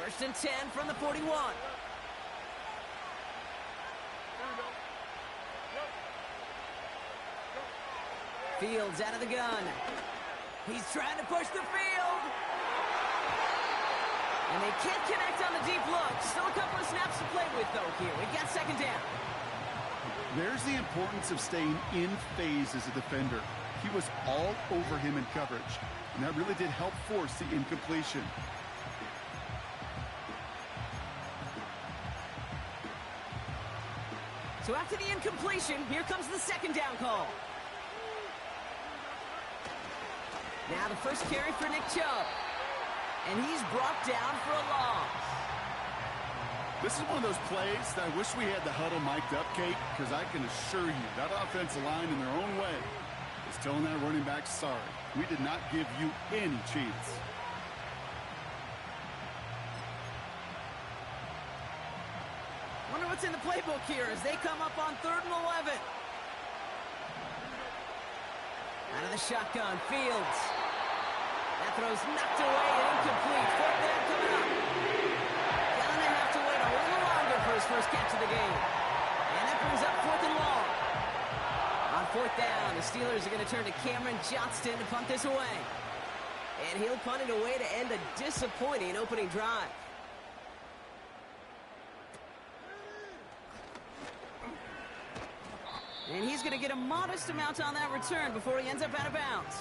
First and 10 from the 41. Fields out of the gun. He's trying to push the field. And they can't connect on the deep look. Still a couple of snaps to play with, though, here. We've got second down. There's the importance of staying in phase as a defender. He was all over him in coverage, and that really did help force the incompletion. So after the incompletion, here comes the second down call. Now the first carry for Nick Chubb. And he's brought down for a loss. This is one of those plays that I wish we had the huddle mic'd up, Kate, because I can assure you that offensive line in their own way is telling that running back, sorry, we did not give you any chance. Wonder what's in the playbook here as they come up on 3rd and 11. Out of the shotgun, Fields. That throw's knocked away and incomplete. 4th down coming up. Gonna have to wait a little longer for his first catch of the game. And that brings up 4th and long. On 4th down, the Steelers are going to turn to Cameron Johnston to punt this away. And he'll punt it away to end a disappointing opening drive. And he's going to get a modest amount on that return before he ends up out of bounds.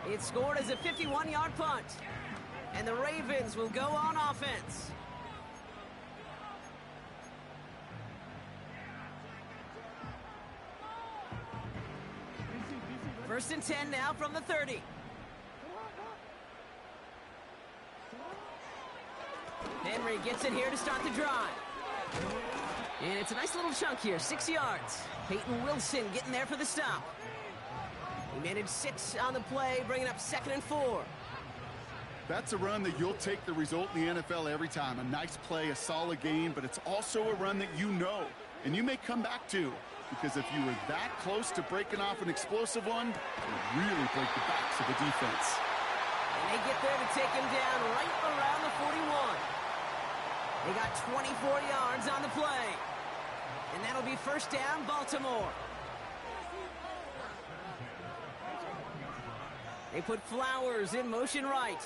It's scored as a 51-yard punt. And the Ravens will go on offense. First and 10 now from the 30. Henry gets it here to start the drive. And it's a nice little chunk here, 6 yards. Peyton Wilson getting there for the stop. He managed 6 on the play, bringing up 2nd and 4. That's a run that you'll take the result in the NFL every time. A nice play, a solid game, but it's also a run that you know, and you may come back to. Because if you were that close to breaking off an explosive one, it would really break the backs of the defense. And they get there to take him down right around the 41. They got 24 yards on the play. And that'll be first down, Baltimore. They put Flowers in motion right.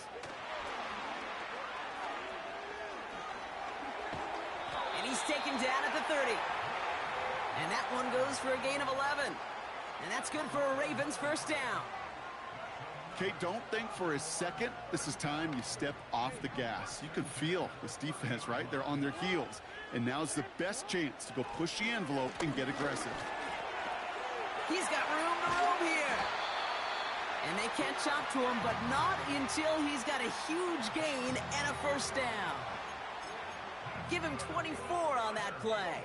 And he's taken down at the 30. And that one goes for a gain of 11. And that's good for a Ravens first down. Kate, don't think for a second this is time you step off the gas. You can feel this defense, right? They're on their heels. And now's the best chance to go push the envelope and get aggressive. He's got room to roam here. And they catch up to him, but not until he's got a huge gain and a first down. Give him 24 on that play.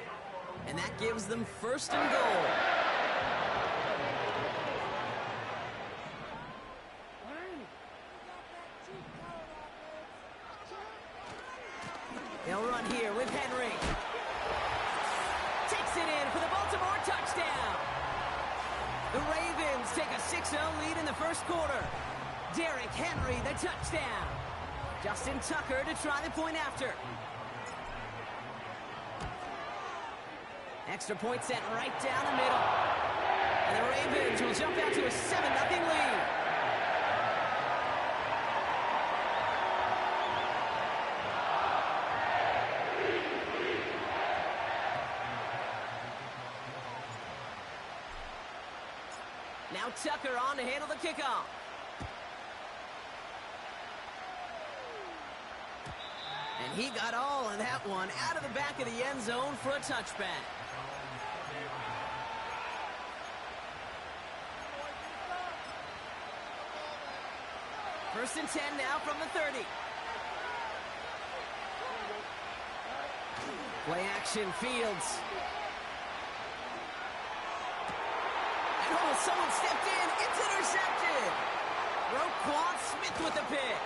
And that gives them first and goal. They'll run here with Henry. Takes it in for the Baltimore touchdown. The Ravens take a 6-0 lead in the first quarter. Derrick Henry, the touchdown. Justin Tucker to try the point after. Extra point set right down the middle. And the Ravens will jump out to a 7-0 lead. Now Tucker on to handle the kickoff. And he got all of that one out of the back of the end zone for a touchback. First and 10 now from the 30. Play action, Fields. And oh, someone stepped in. It's intercepted. Roquan Smith with the pick.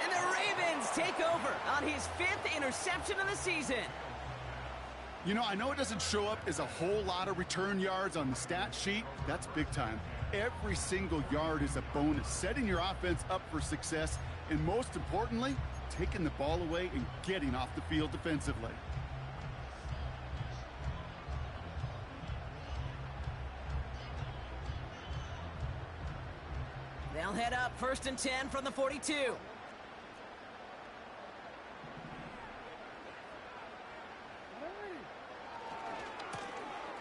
And the Ravens take over on his 5th interception of the season. You know, I know it doesn't show up as a whole lot of return yards on the stat sheet. That's big time. Every single yard is a bonus, setting your offense up for success, and most importantly, taking the ball away and getting off the field defensively. They'll head up 1st and 10 from the 42.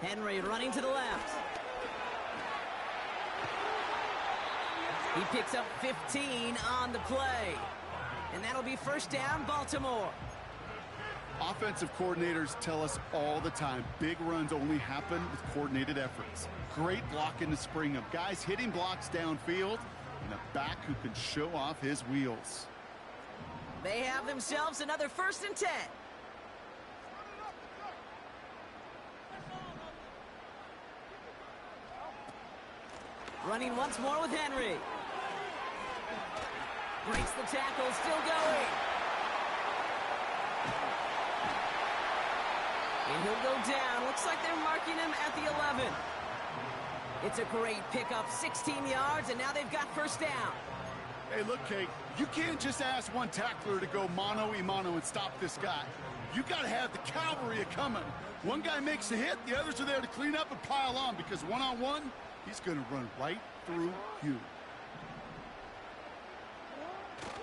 Henry running to the left. He picks up 15 on the play. And that'll be 1st down, Baltimore. Offensive coordinators tell us all the time, big runs only happen with coordinated efforts. Great block in the spring of guys hitting blocks downfield and a back who can show off his wheels. They have themselves another 1st and 10. Running once more with Henry. Breaks the tackle, still going. And he'll go down. Looks like they're marking him at the 11. It's a great pickup, 16 yards, and now they've got 1st down. Hey, look, Kate, you can't just ask one tackler to go mano-a-mano and stop this guy. You got to have the cavalry coming. One guy makes a hit, the others are there to clean up and pile on, because one-on-one, he's going to run right through you.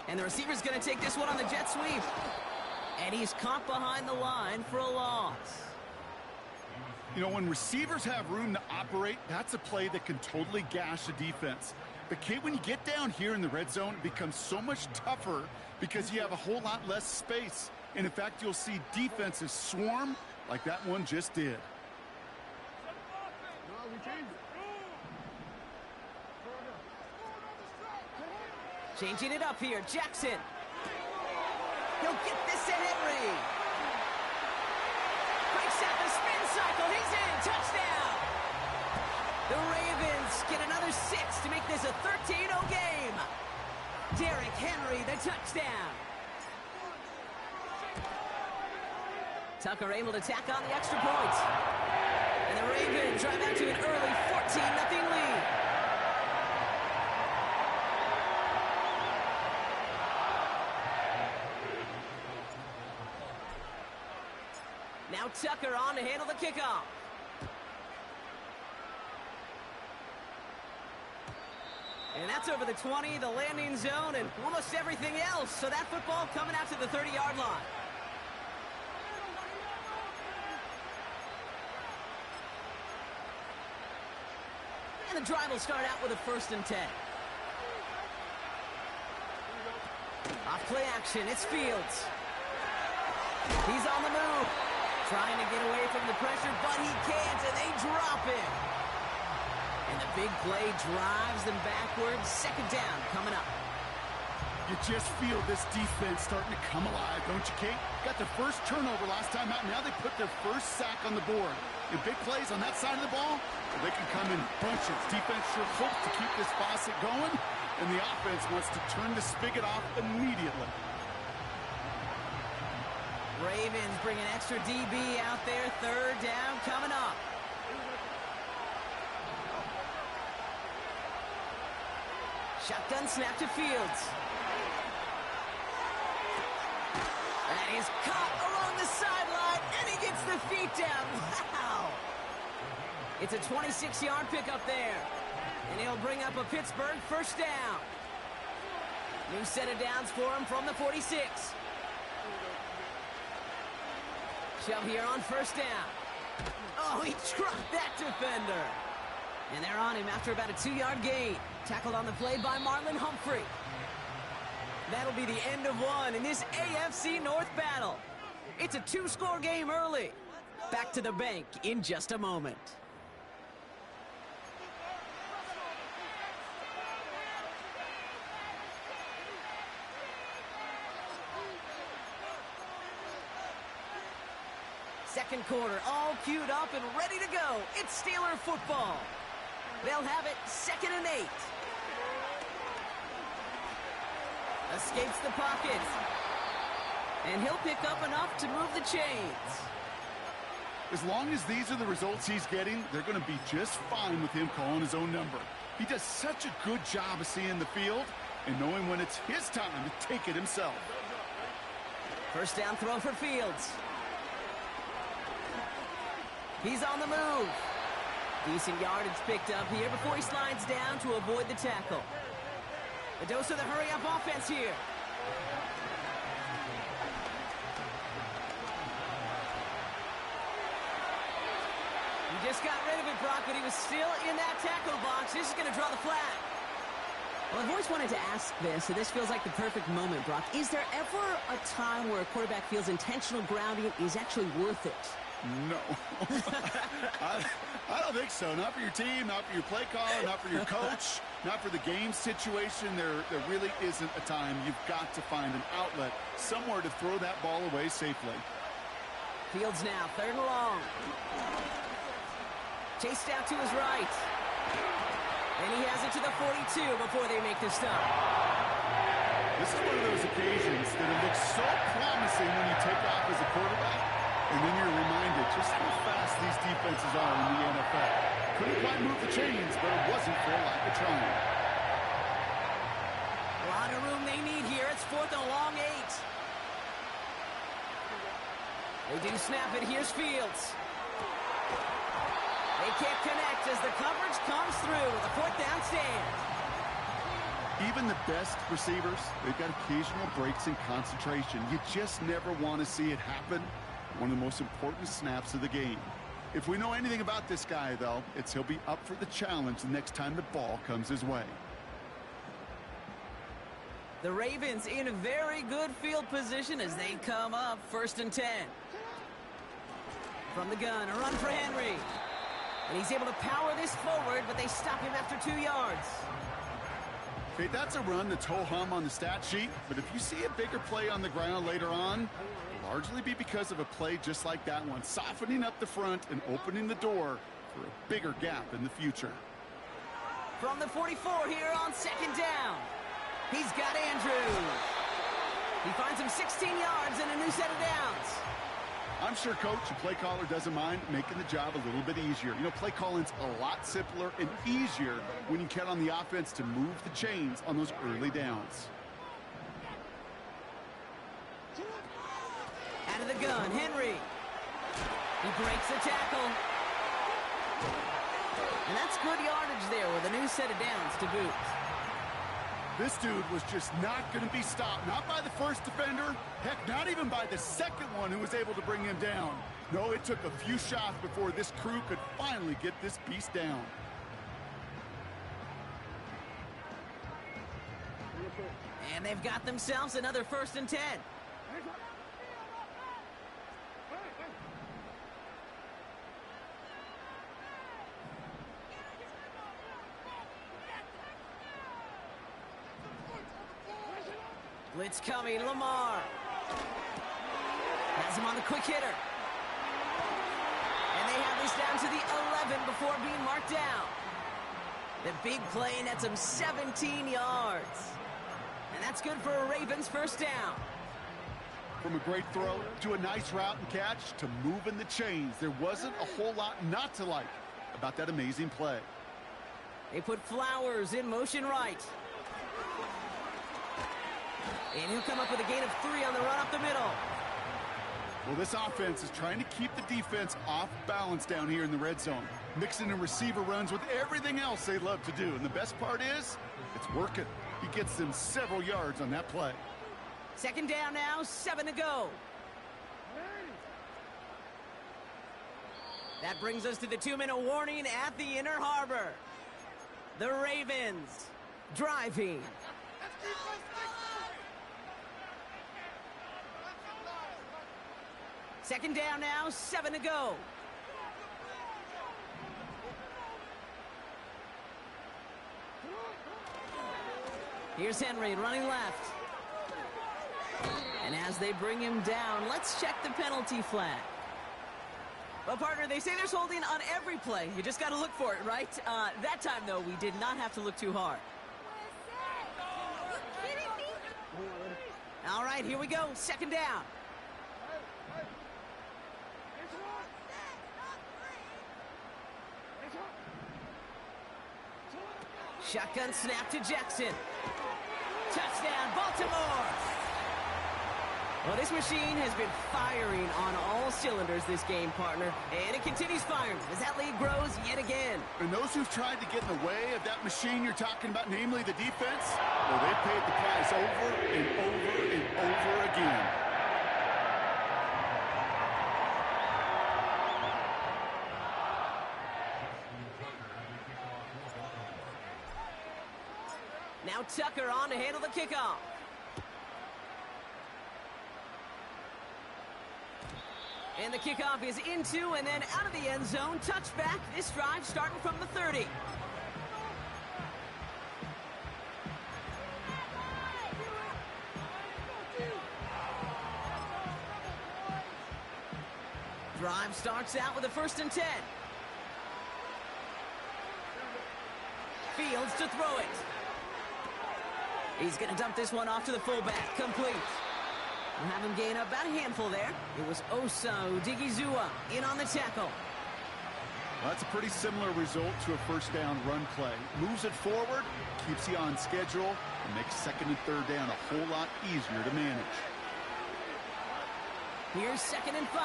And the receiver's going to take this one on the jet sweep. And he's caught behind the line for a loss. You know, when receivers have room to operate, that's a play that can totally gash a defense. But, Kate, when you get down here in the red zone, it becomes so much tougher because you have a whole lot less space. And, in fact, you'll see defenses swarm like that one just did. Changing it up here, Jackson. He'll get this to Henry. Breaks out the spin cycle. He's in. Touchdown. The Ravens get another 6 to make this a 13-0 game. Derrick Henry, the touchdown. Tucker able to tack on the extra point. And the Ravens drive out to an early 14-0 lead. Now Tucker on to handle the kickoff. And that's over the 20, the landing zone, and almost everything else. So that football coming out to the 30-yard line. And the drive will start out with a 1st and 10. Off play action, it's Fields. He's on the move. Trying to get away from the pressure, but he can't, and they drop him. And the big play drives them backwards. 2nd down coming up. You just feel this defense starting to come alive, don't you, Kate? Got their first turnover last time out. Now they put their first sack on the board. And big plays on that side of the ball, they can come in bunches. Defense sure hopes to keep this faucet going, and the offense wants to turn the spigot off immediately. Ravens bring an extra DB out there. 3rd down coming up. Shotgun snap to Fields. And he's caught along the sideline, and he gets the feet down. Wow! It's a 26-yard pickup there. And he'll bring up a Pittsburgh 1st down. New set of downs for him from the 46. Shove here on 1st down. Oh, he trucked that defender. And they're on him after about a 2-yard gain. Tackled on the play by Marlon Humphrey. That'll be the end of one in this AFC North battle. It's a 2-score game early. Back to the bank in just a moment. Second quarter, all queued up and ready to go. It's Steeler football. They'll have it 2nd and 8. Escapes the pocket. And he'll pick up enough to move the chains. As long as these are the results he's getting, they're going to be just fine with him calling his own number. He does such a good job of seeing the field and knowing when it's his time to take it himself. First down throw for Fields. He's on the move. Decent yardage picked up here before he slides down to avoid the tackle. A dose of the hurry-up offense here. He just got rid of it, Brock, but he was still in that tackle box. This is going to draw the flag. Well, I've always wanted to ask this, so this feels like the perfect moment, Brock. Is there ever a time where a quarterback feels intentional grounding is actually worth it? No. I don't think so. Not for your team, not for your play caller, not for your coach, not for the game situation. There really isn't a time. You've got to find an outlet, somewhere to throw that ball away safely. Fields now, 3rd and long. Chased out to his right. And he has it to the 42 before they make the stop. This is one of those occasions that it looks so promising when you take off as a quarterback, and then you're reminded just how fast these defenses are in the NFL. Couldn't quite move the chains, but it wasn't for a lack of trying. A lot of room they need here. It's 4th and long 8. They do snap it. Here's Fields. They can't connect as the coverage comes through with a 4th down stand. Even the best receivers, they've got occasional breaks in concentration. You just never want to see it happen. One of the most important snaps of the game. If we know anything about this guy, though, it's he'll be up for the challenge the next time the ball comes his way. The Ravens in a very good field position as they come up 1st and 10. From the gun, a run for Henry. And he's able to power this forward, but they stop him after 2 yards. Okay, that's a run that's ho-hum on the stat sheet, but if you see a bigger play on the ground later on, it'll largely be because of a play just like that one, softening up the front and opening the door for a bigger gap in the future. From the 44 here on 2nd down. He's got Andrews. He finds him 16 yards and a new set of downs. I'm sure coach and play caller doesn't mind making the job a little bit easier. You know, play calling's a lot simpler and easier when you count on the offense to move the chains on those early downs. Out of the gun, Henry. He breaks the tackle. And that's good yardage there with a new set of downs to boot. This dude was just not going to be stopped. Not by the first defender. Heck, not even by the second one who was able to bring him down. No, it took a few shots before this crew could finally get this beast down. And they've got themselves another 1st and 10. Blitz coming, Lamar. Has him on the quick hitter. And they have this down to the 11 before being marked down. The big play nets him 17 yards. And that's good for a Ravens 1st down. From a great throw to a nice route and catch to moving the chains, there wasn't a whole lot not to like about that amazing play. They put Flowers in motion right. And he'll come up with a gain of 3 on the run up the middle. Well, this offense is trying to keep the defense off balance down here in the red zone, mixing in receiver runs with everything else they love to do. And the best part is, it's working. He gets them several yards on that play. 2nd down now, 7 to go. That brings us to the 2-minute warning at the Inner Harbor. The Ravens driving. Second down now, 7 to go. Here's Henry running left. And as they bring him down, let's check the penalty flag. Well, partner, they say there's holding on every play. You just got to look for it, right? That time, though, we did not have to look too hard. All right, here we go. 2nd down. Shotgun snap to Jackson. Touchdown, Baltimore. Well, this machine has been firing on all cylinders this game, partner, and it continues firing as that lead grows yet again. And those who've tried to get in the way of that machine you're talking about, namely the defense, well, they've paid the price over and over and over again. Now Tucker on to handle the kickoff. And the kickoff is into and then out of the end zone. Touchback. This drive starting from the 30. Drive starts out with a 1st and 10. Fields to throw it. He's going to dump this one off to the fullback. Complete. We'll have him gain up about a handful there. It was Osa Odigizua in on the tackle. Well, that's a pretty similar result to a 1st down run play. Moves it forward, keeps you on schedule, and makes 2nd and 3rd down a whole lot easier to manage. Here's 2nd and 5.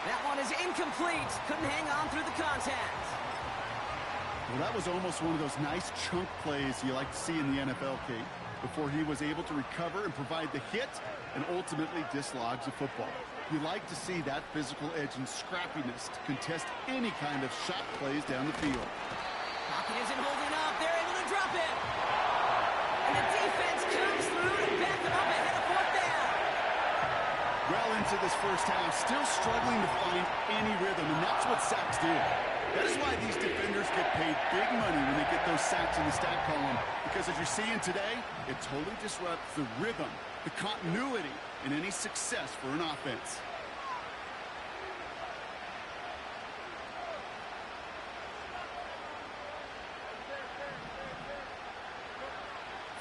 That one is incomplete. Couldn't hang on through the contact. Well, that was almost one of those nice chunk plays you like to see in the NFL, Kate, before he was able to recover and provide the hit and ultimately dislodge the football. You like to see that physical edge and scrappiness to contest any kind of shot plays down the field. Pocket isn't holding up. They're able to drop it. And the defense comes through to back them up ahead of 4th down. Well into this 1st half, still struggling to find any rhythm, and that's what sacks do. That is why these defenders get paid big money when they get those sacks in the stat column, because as you're seeing today, it totally disrupts the rhythm, the continuity, and any success for an offense.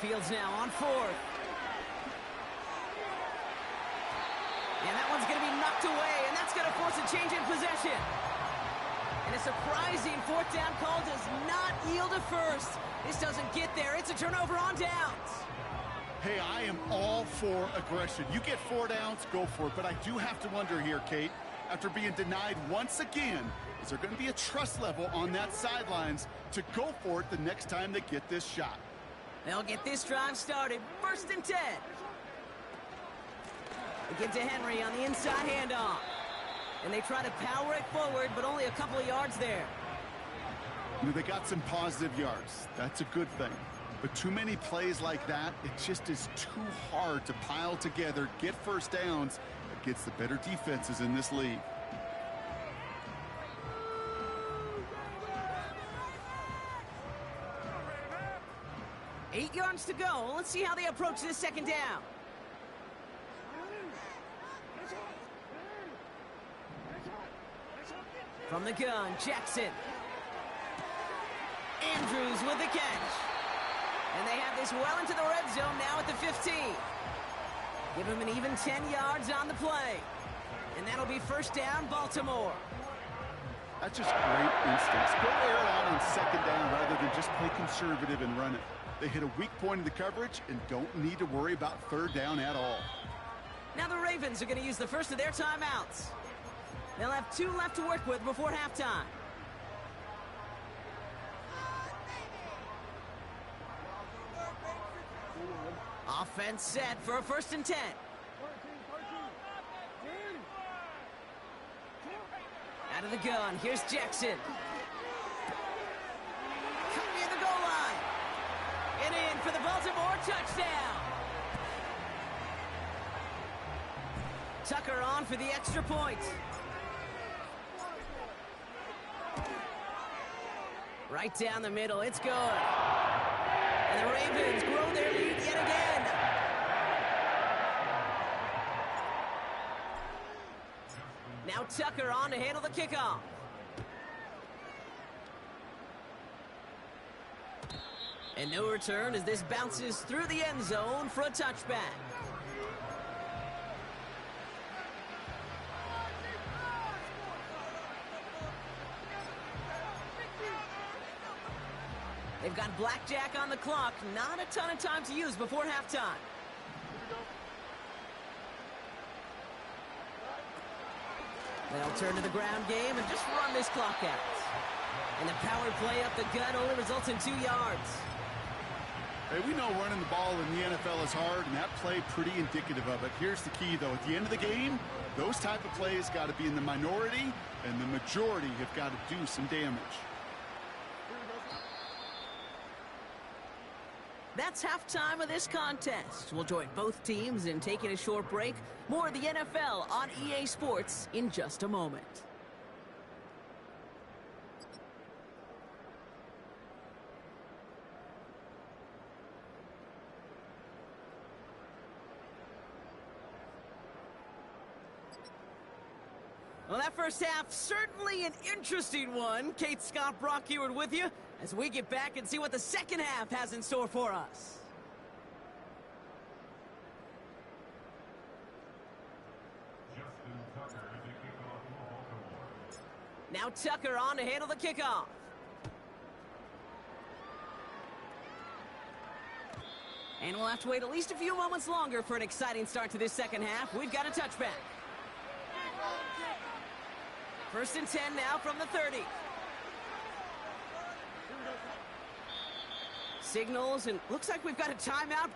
Fields now on 4th. And that one's going to be knocked away, and that's going to force a change in possession. And a surprising 4th down call does not yield a 1st. This doesn't get there. It's a turnover on downs. Hey, I am all for aggression. You get 4 downs, go for it. But I do have to wonder here, Kate, after being denied once again, is there going to be a trust level on that sidelines to go for it the next time they get this shot? They'll get this drive started. 1st and 10. They give to Henry on the inside handoff. And they try to power it forward, but only a couple of yards there. You know, they got some positive yards. That's a good thing. But too many plays like that, it just is too hard to pile together, get 1st downs against the better defenses in this league. Eight yards to go. Let's see how they approach this 2nd down. From the gun, Jackson. Andrews with the catch. And they have this well into the red zone now at the 15. Give him an even 10 yards on the play. And that'll be 1st down, Baltimore. That's just great instincts. Go air it out on 2nd down rather than just play conservative and run it. They hit a weak point in the coverage and don't need to worry about 3rd down at all. Now the Ravens are going to use the first of their timeouts. They'll have 2 left to work with before halftime. Offense set for a 1st and 10. Out of the gun, here's Jackson. Cut near the goal line. And in for the Baltimore touchdown. Tucker on for the extra point. Right down the middle, it's good. And the Ravens grow their lead yet again. Now Tucker on to handle the kickoff. And no return as this bounces through the end zone for a touchback. They've got blackjack on the clock. Not a ton of time to use before halftime. They'll turn to the ground game and just run this clock out. And the power play up the gut only results in 2 yards. Hey, we know running the ball in the NFL is hard, and that play pretty indicative of it. Here's the key, though. At the end of the game, those type of plays got to be in the minority, and the majority have got to do some damage. That's halftime of this contest. We'll join both teams in taking a short break. More of the NFL on EA Sports in just a moment. Well, that first half, certainly an interesting one. Kate Scott, Brock Ewart with you as we get back and see what the second half has in store for us. Now Tucker on to handle the kickoff. And we'll have to wait at least a few moments longer for an exciting start to this second half. We've got a touchback. 1st and 10 now from the 30. Signals, and looks like we've got a timeout.